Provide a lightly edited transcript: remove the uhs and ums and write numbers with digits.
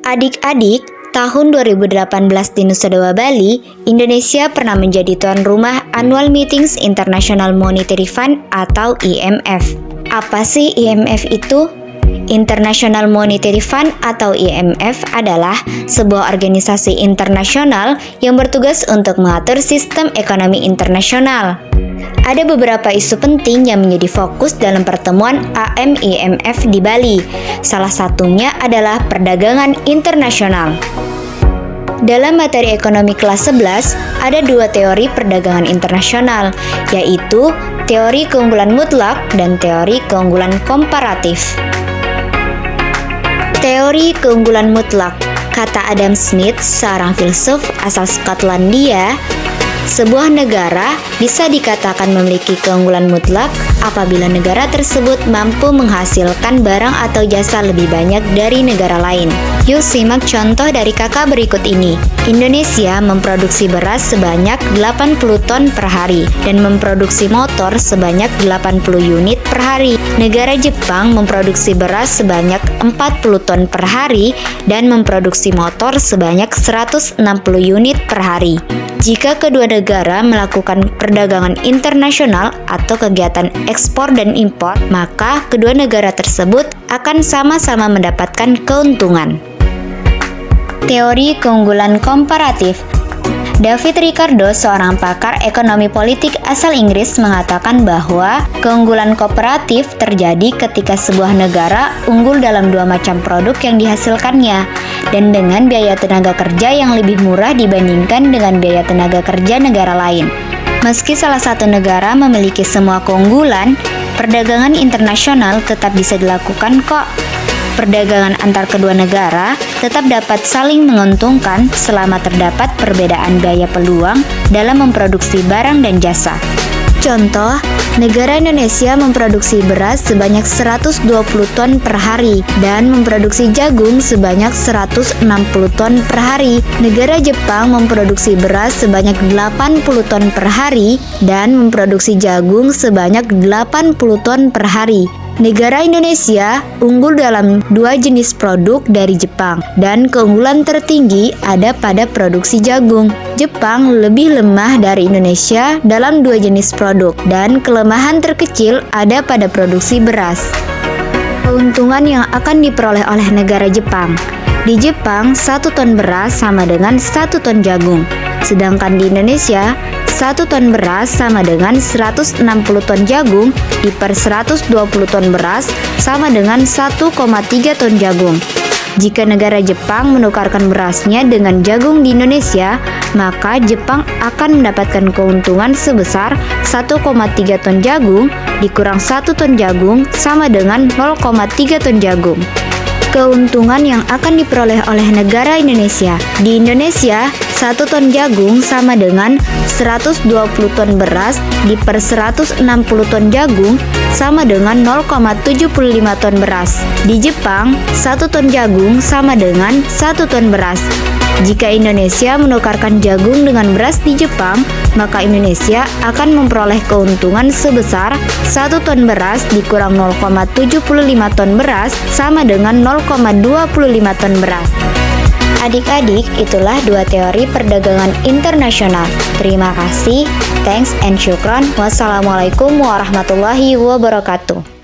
Adik-adik, tahun 2018 di Nusa Dua Bali, Indonesia pernah menjadi tuan rumah Annual Meetings International Monetary Fund atau IMF. Apa sih IMF itu? International Monetary Fund atau IMF adalah sebuah organisasi internasional yang bertugas untuk mengatur sistem ekonomi internasional. Ada beberapa isu penting yang menjadi fokus dalam pertemuan AM-IMF di Bali. Salah satunya adalah perdagangan internasional. Dalam materi ekonomi kelas 11, ada dua teori perdagangan internasional, yaitu teori keunggulan mutlak dan teori keunggulan komparatif. Teori keunggulan mutlak, kata Adam Smith, seorang filsuf asal Skotlandia, sebuah negara bisa dikatakan memiliki keunggulan mutlak apabila negara tersebut mampu menghasilkan barang atau jasa lebih banyak dari negara lain. Yuk simak contoh dari kakak berikut ini. Indonesia memproduksi beras sebanyak 80 ton per hari dan memproduksi motor sebanyak 80 unit per hari. Negara Jepang memproduksi beras sebanyak 40 ton per hari dan memproduksi motor sebanyak 160 unit per hari. Jika kedua negara melakukan perdagangan internasional atau kegiatan ekspor dan impor, maka kedua negara tersebut akan sama-sama mendapatkan keuntungan. Teori keunggulan komparatif. David Ricardo, seorang pakar ekonomi politik asal Inggris, mengatakan bahwa keunggulan kooperatif terjadi ketika sebuah negara unggul dalam dua macam produk yang dihasilkannya, dan dengan biaya tenaga kerja yang lebih murah dibandingkan dengan biaya tenaga kerja negara lain. Meski salah satu negara memiliki semua keunggulan, perdagangan internasional tetap bisa dilakukan kok. Perdagangan antar kedua negara tetap dapat saling menguntungkan selama terdapat perbedaan biaya peluang dalam memproduksi barang dan jasa. Contoh, negara Indonesia memproduksi beras sebanyak 120 ton per hari dan memproduksi jagung sebanyak 160 ton per hari. Negara Jepang memproduksi beras sebanyak 80 ton per hari dan memproduksi jagung sebanyak 80 ton per hari. Negara Indonesia unggul dalam dua jenis produk dari Jepang, dan keunggulan tertinggi ada pada produksi jagung. Jepang lebih lemah dari Indonesia dalam dua jenis produk, dan kelemahan terkecil ada pada produksi beras. Keuntungan yang akan diperoleh oleh negara Jepang. Di Jepang, 1 ton beras sama dengan 1 ton jagung. Sedangkan di Indonesia, 1 ton beras sama dengan 160 ton jagung diper 120 ton beras sama dengan 1,3 ton jagung. Jika negara Jepang menukarkan berasnya dengan jagung di Indonesia, maka Jepang akan mendapatkan keuntungan sebesar 1,3 ton jagung dikurang 1 ton jagung sama dengan 0,3 ton jagung. Keuntungan yang akan diperoleh oleh negara Indonesia. Di Indonesia, 1 ton jagung sama dengan 120 ton beras diper 160 ton jagung sama dengan 0,75 ton beras. Di Jepang, 1 ton jagung sama dengan 1 ton beras. Jika Indonesia menukarkan jagung dengan beras di Jepang, maka Indonesia akan memperoleh keuntungan sebesar 1 ton beras dikurang 0,75 ton beras sama dengan 0,25 ton beras. Adik-adik, itulah dua teori perdagangan internasional. Terima kasih, thanks and syukron. Wassalamualaikum warahmatullahi wabarakatuh.